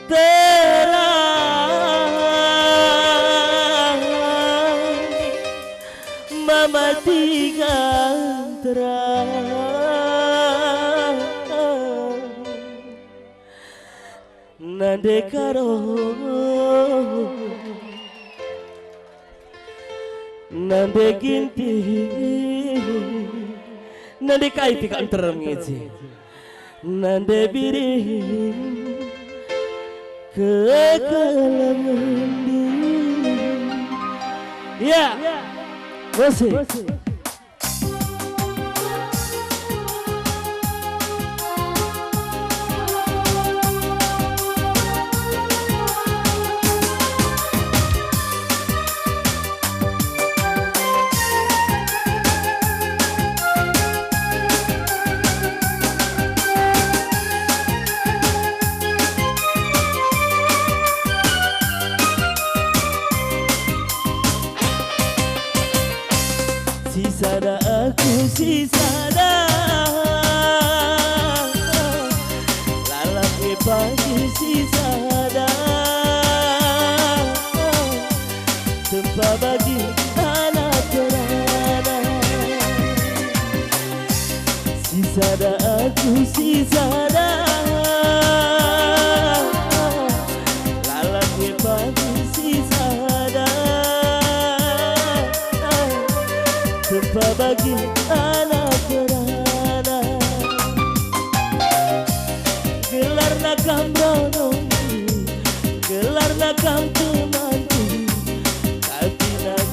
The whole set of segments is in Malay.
terang mematikan terang nande karo nande ginti nande kai pikan terang ngezi nande biring kekalamandu ya masih sisada aku sisada lalap pagi sisada tempat bagi anak terana sisada aku sisada lalap pagi sisada tempat bagi anak berana gelar nakam rono gelar nakam temanku tapi nak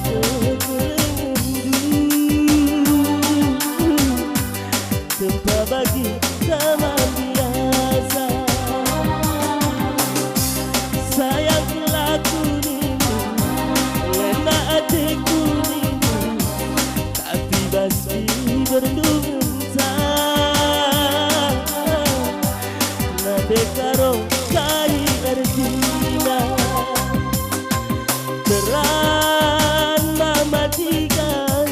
tempat bagi teman biasa sayang laku ni lena adikku basi berdunsa nade karo kai arjina terang mematikan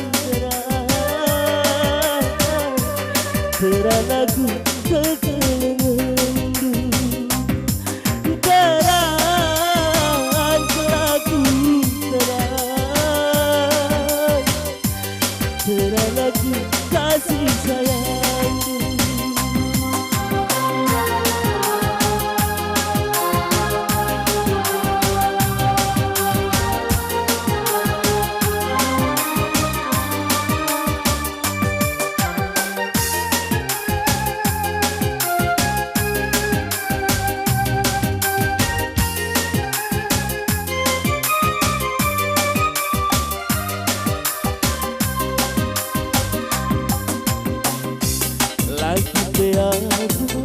terang lagu kekelendu terang lagu terang lagu kasih sayangku lagi beaku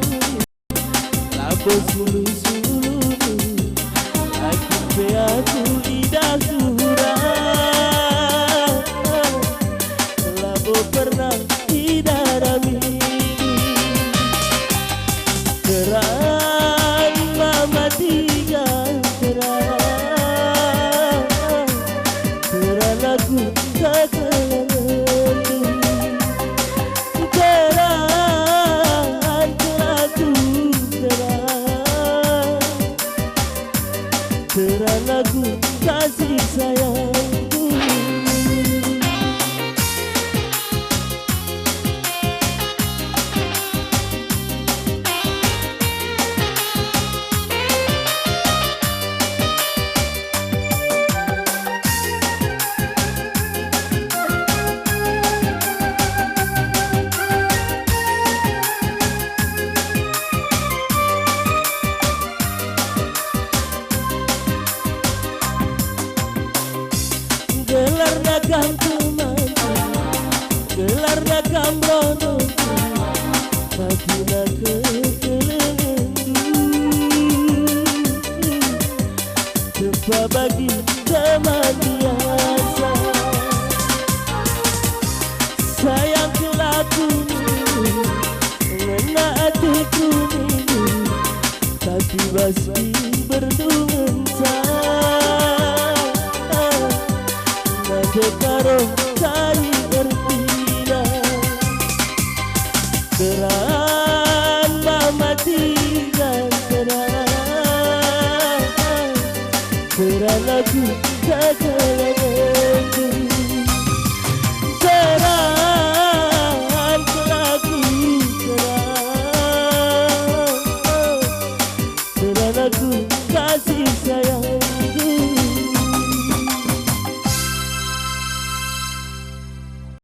labo sulu-sulu lagi beaku idah surah labo pernah idah rami terang mematikan terang terang lagu kekalamandu terang lagu kasih sayangku gelar nakam temanku gelar nakam ronoku bagi nak kekelendu tempat bagi teman biasa sayang kelaku ngena hatiku ini tapi basi berdunsa karo kai ertina terang